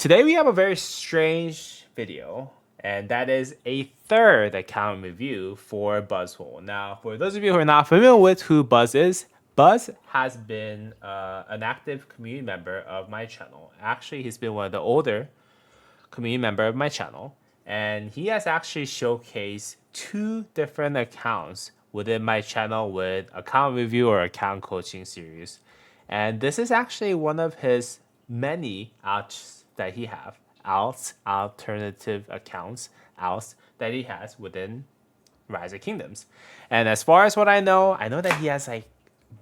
Today we have a very strange video, and that is a third account review for BUZZWOLE. Now, for those of you who are not familiar with who Buzz is, Buzz has been an active community member of my channel. Actually, he's been one of the older community member of my channel, and he has actually showcased two different accounts within my channel with account review or account coaching series. And this is actually one of his many outs that he have alternative accounts outs that he has within Rise of Kingdoms. And as far as what I know that he has like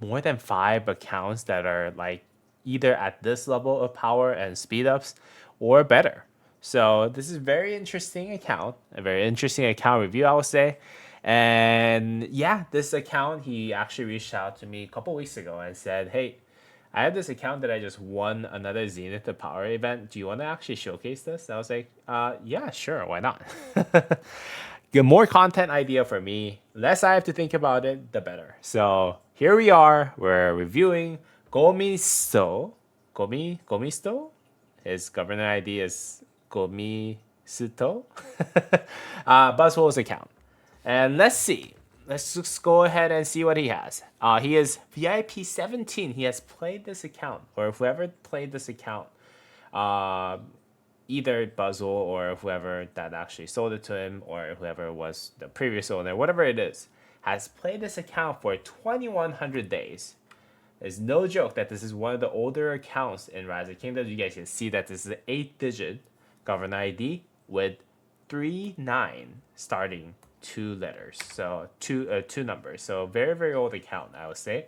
more than 5 accounts that are like either at this level of power and speed ups or better. So this is a very interesting account, a very interesting account review, I would say. And yeah, this account, he actually reached out to me a couple weeks ago and said, hey, I have this account that I just won another Zenith the Power event. Do you want to actually showcase this? I was like, yeah, sure, why not? Get more content idea for me. Less I have to think about it, the better. So here we are. We're reviewing Gomisto. Gomisto? His governor ID is Gomisuto. BUZZWOLE's account. And let's see. Let's just go ahead and see what he has. He is VIP 17. He has played this account, or whoever played this account, either BUZZWOLE or whoever that actually sold it to him, or whoever was the previous owner, whatever it is, has played this account for 2,100 days. It's no joke that this is one of the older accounts in Rise of Kingdoms. You guys can see that this is an 8-digit governor ID with 39 starting 2 letters, so two numbers. So very, very old account, I would say.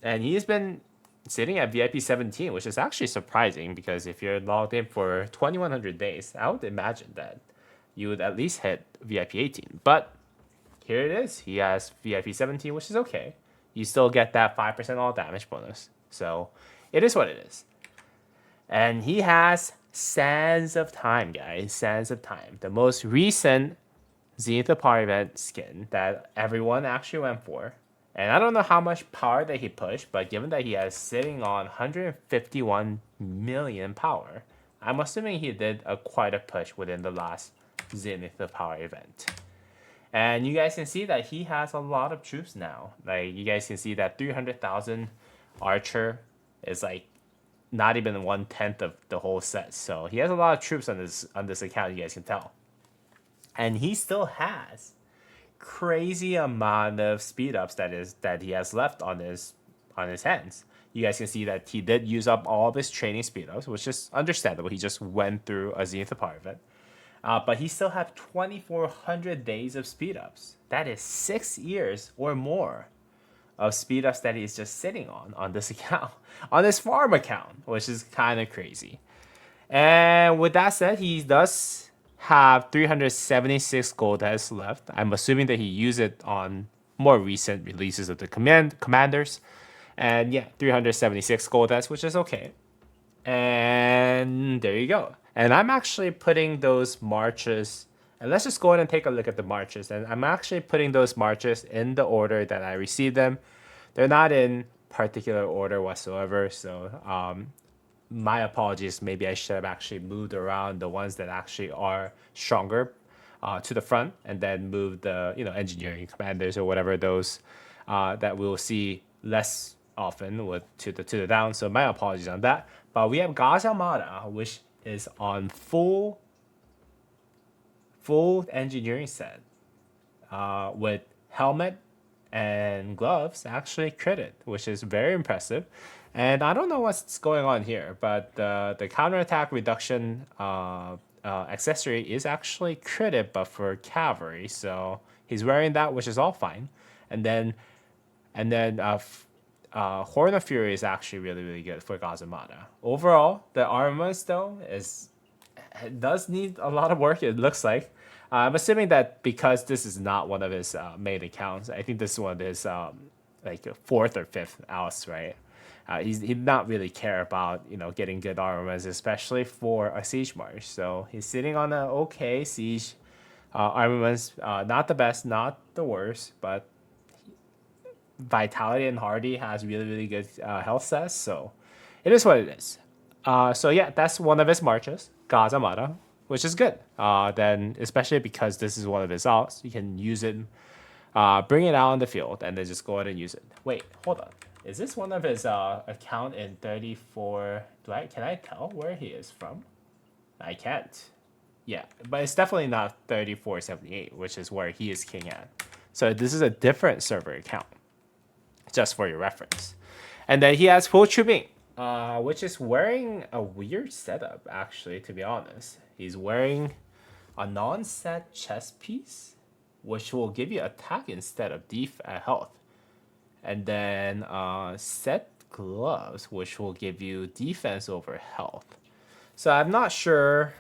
And he's been sitting at VIP 17, which is actually surprising because if you're logged in for 2,100 days, I would imagine that you would at least hit VIP 18. But here it is. He has VIP 17, which is okay. You still get that 5% all damage bonus. So it is what it is. And he has Sands of Time, guys. Sands of Time. The most recent Zenith the Power event skin that everyone actually went for. And I don't know how much power that he pushed, but given that he has sitting on 151 million power, I'm assuming he did quite a push within the last Zenith the Power event. And you guys can see that he has a lot of troops now. Like, you guys can see that 300,000 Archer is like not even 1/10 of the whole set. So he has a lot of troops on this account, you guys can tell. And he still has crazy amount of speed ups that he has left on his hands. You guys can see that he did use up all of his training speed ups, which is understandable. He just went through a Zenith Power event. But he still have 2,400 days of speed ups. That is 6 years or more of speed ups that he's just sitting on this account, on this farm account, which is kind of crazy. And with that said, he does have 376 gold dust left. I'm assuming that he used it on more recent releases of the commanders. And yeah, 376 gold dust, which is okay. And there you go. And I'm actually putting those marches, and let's just go ahead and take a look at the marches. And I'm actually putting those marches in the order that I received them. They're not in particular order whatsoever. So my apologies. Maybe I should have actually moved around the ones that actually are stronger to the front, and then move the engineering commanders or whatever those that we'll see less often with to the down. So my apologies on that. But we have Gaza Armada, which is on full engineering set with helmet and gloves actually critted, which is very impressive. And I don't know what's going on here, but the counterattack reduction accessory is actually critted, but for cavalry. So he's wearing that, which is all fine. And then Horn of Fury is actually really, really good for Gazamada. Overall, the armaments though does need a lot of work. It looks like. I'm assuming that because this is not one of his main accounts. I think this is one of his like 4th or 5th outs, right? He not really care about getting good armaments, especially for a siege march. So he's sitting on an okay siege armaments, not the best, not the worst, but Vitality and Hardy has really, really good health sets, so it is what it is. So yeah, that's one of his marches, Gazamata, which is good. Then especially because this is one of his alts, you can use it, bring it out on the field, and then just go ahead and use it. Wait, hold on. Is this one of his account in 34? Can I tell where he is from? I can't. Yeah, but it's definitely not 3478, which is where he is king at. So this is a different server account, just for your reference. And then he has full trooping, which is wearing a weird setup, actually, to be honest. He's wearing a non-set chest piece, which will give you attack instead of health. And then set gloves, which will give you defense over health. So I'm not sure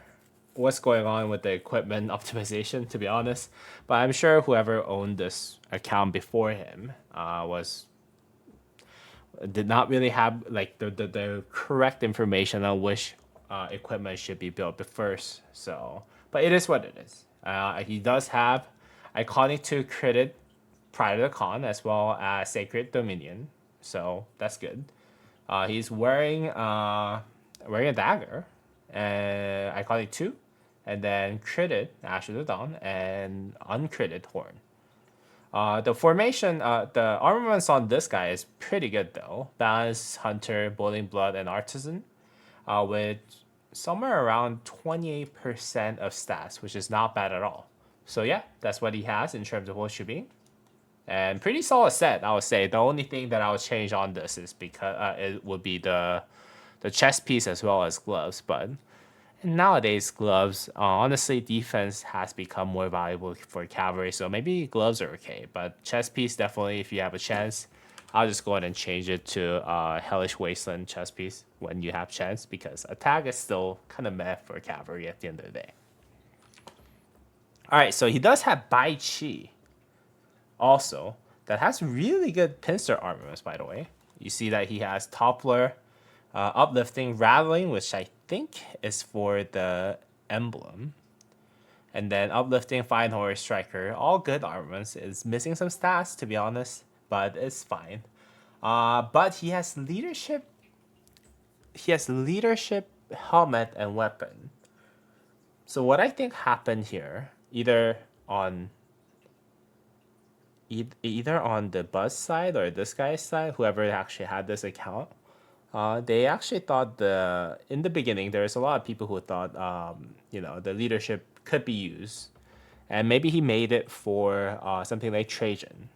what's going on with the equipment optimization, to be honest, but I'm sure whoever owned this account before him did not really have like the correct information on which equipment should be built first. So, but it is what it is. He does have iconic 2 credit Pride of the Khan as well as Sacred Dominion, so that's good. He's wearing a dagger, and iconic 2, and then critted Ash of the Dawn and uncritted Horn. The formation, the armaments on this guy is pretty good though. Balance, Hunter, Boiling Blood, and Artisan, with somewhere around 28% of stats, which is not bad at all. So yeah, that's what he has in terms of what should be. And pretty solid set, I would say. The only thing that I would change on this is because it would be the chest piece as well as gloves. But nowadays, gloves, honestly, defense has become more valuable for cavalry. So maybe gloves are okay. But chest piece, definitely, if you have a chance, I'll just go ahead and change it to Hellish Wasteland chest piece when you have chance. Because attack is still kind of meh for cavalry at the end of the day. Alright, so he does have Bai Chi also, that has really good pincer armaments, by the way. You see that he has Toppler, Uplifting, Rattling, which I think is for the emblem. And then Uplifting, Fine Horse, Striker, all good armaments. It's missing some stats, to be honest, but it's fine. But he has leadership. He has leadership, helmet, and weapon. So what I think happened here, either on the Buzz side or this guy's side, whoever actually had this account, they actually thought in the beginning there was a lot of people who thought the leadership could be used, and maybe he made it for something like Trajan,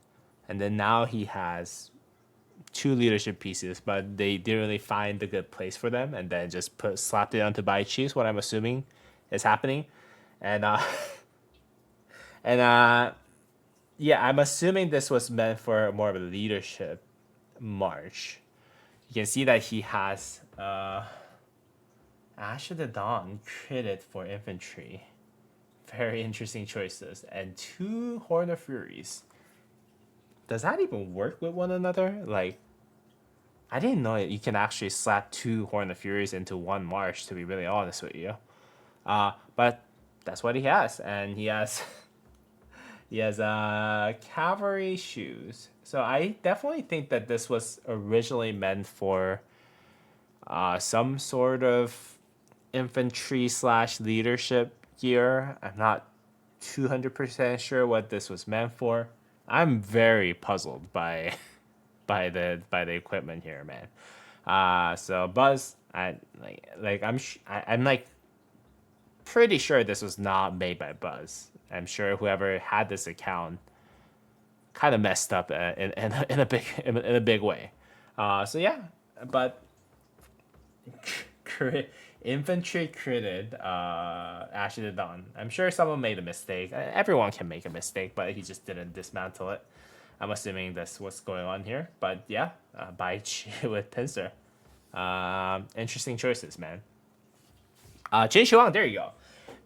and then now he has 2 leadership pieces, but they didn't really find a good place for them, and then just slapped it onto Bai Chi, what I'm assuming is happening, and yeah, I'm assuming this was meant for more of a leadership march. You can see that he has Ash of the Dawn credit for infantry. Very interesting choices. And 2 Horn of Furies. Does that even work with one another? Like, I didn't know you can actually slap 2 Horn of Furies into one march, to be really honest with you. But that's what he has. And he has... He has cavalry shoes. So I definitely think that this was originally meant for some sort of infantry / leadership gear. I'm not 200% sure what this was meant for. I'm very puzzled by the equipment here, man. So Buzz, I'm like pretty sure this was not made by Buzz. I'm sure whoever had this account kind of messed up in a big way. So yeah, but infantry critted Ash of the Dawn. I'm sure someone made a mistake. Everyone can make a mistake, but he just didn't dismantle it. I'm assuming that's what's going on here. But yeah, Bai Chi with pincer. Interesting choices, man. Jin Shuang, there you go.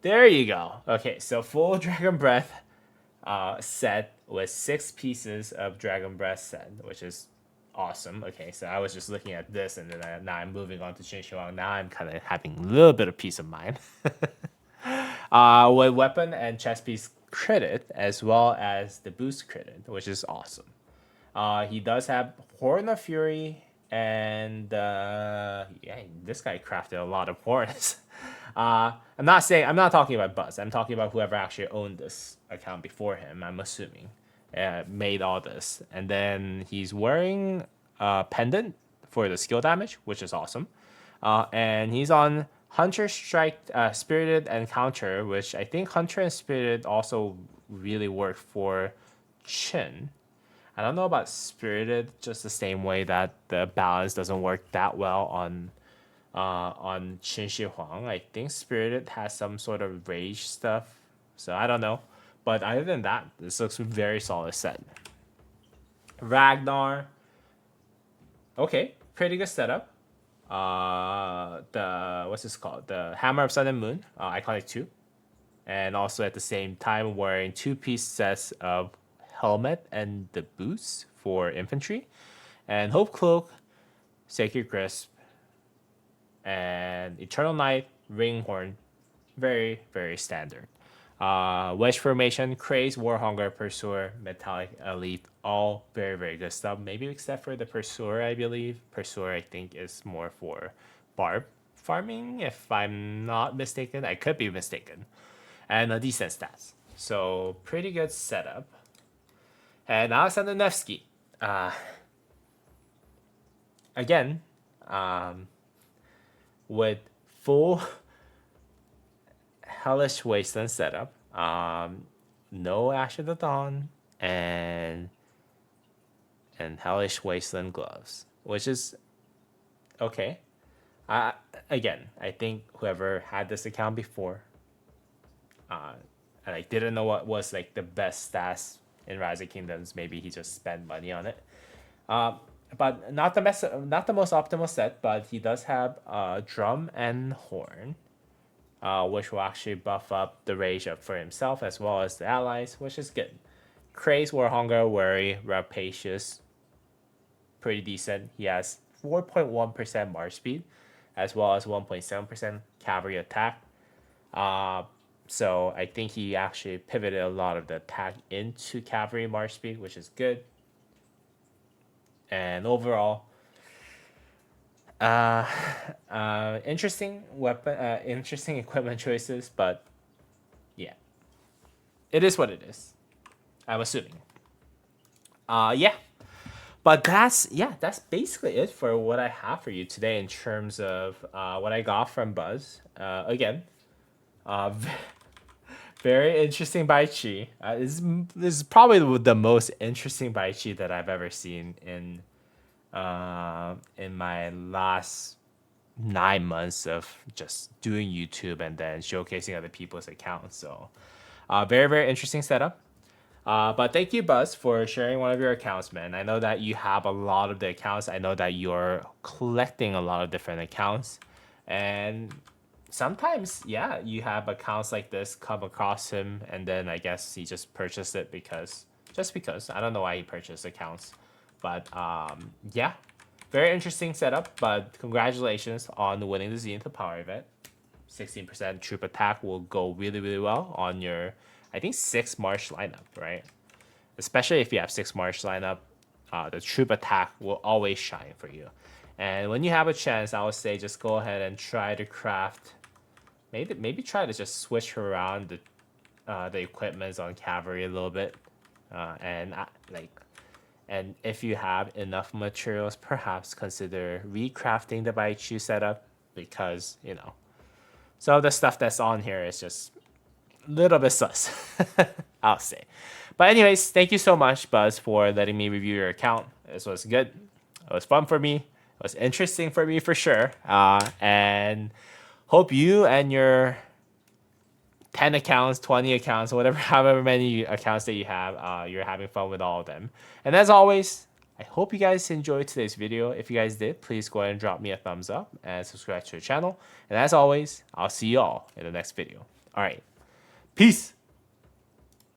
There you go. Okay, so full Dragon Breath set with 6 pieces of Dragon Breath set, which is awesome. Okay, so I was just looking at this, and then now I'm moving on to Jin Shuang. Now I'm kind of having a little bit of peace of mind. With weapon and chest piece credit, as well as the boost credit, which is awesome. He does have Horn of Fury And yeah, this guy crafted a lot of horns. I'm not talking about Buzz. I'm talking about whoever actually owned this account before him. I'm assuming made all this, and then he's wearing a pendant for the skill damage, which is awesome. And he's on Hunter Strike, Spirited, and Counter, which I think Hunter and Spirited also really work for Chin. I don't know about Spirited, just the same way that the balance doesn't work that well on Qin Shi Huang. I think Spirited has some sort of rage stuff, so I don't know. But other than that, this looks a very solid set. Ragnar, okay, pretty good setup. The what's this called? The Hammer of Sun and Moon, Iconic 2, and also at the same time wearing 2-piece sets of helmet and the boots for infantry, and Hope Cloak, Sacred Crisp, and Eternal Knight, Ringhorn, very very standard. Wedge Formation, Craze, Warhunger, Pursuer, Metallic Elite, all very very good stuff. Maybe except for the Pursuer, I believe. Pursuer I think is more for barb farming, if I'm not mistaken. I could be mistaken. And a decent stats. So pretty good setup. And Alexander Nevsky, again, with full Hellish Wasteland setup, no Ash of the Dawn, and Hellish Wasteland gloves, which is okay. Again, I think whoever had this account before, and I didn't know what was like the best stats in Rise of Kingdoms. Maybe he just spent money on it. But not the most optimal set. But he does have Drum and Horn, which will actually buff up the rage up for himself as well as the allies, which is good. Craze, Warhunger, Worry, Rapacious, pretty decent. He has 4.1% march speed, as well as 1.7% cavalry attack. So I think he actually pivoted a lot of the attack into cavalry march speed, which is good. And overall, interesting weapon, interesting equipment choices, but yeah, it is what it is. I'm assuming. Yeah, but that's basically it for what I have for you today in terms of what I got from Buzz. Again, very interesting Bai Chi. This is probably the most interesting Bai Chi that I've ever seen in my last 9 months of just doing YouTube and then showcasing other people's accounts. So, very very interesting setup. But thank you, Buzz, for sharing one of your accounts, man. I know that you have a lot of the accounts. I know that you're collecting a lot of different accounts, and sometimes, yeah, you have accounts like this come across him, and then I guess he just purchased it because I don't know why he purchased accounts, but yeah, very interesting setup. But congratulations on winning the Zenith Power event. 16% troop attack will go really really well on your, I think, 6 March lineup, right? Especially if you have 6 March lineup, the troop attack will always shine for you. And when you have a chance, I would say just go ahead and try to craft. Maybe try to just switch around the equipments on cavalry a little bit, and if you have enough materials, perhaps consider recrafting the Baichu setup, because some of the stuff that's on here is just a little bit sus. I'll say. But anyways, thank you so much, Buzz, for letting me review your account. This was good. It was fun for me. It was interesting for me for sure. And hope you and your 10 accounts, 20 accounts, whatever, however many accounts that you have, you're having fun with all of them. And as always, I hope you guys enjoyed today's video. If you guys did, please go ahead and drop me a thumbs up and subscribe to the channel. And as always, I'll see you all in the next video. All right. Peace.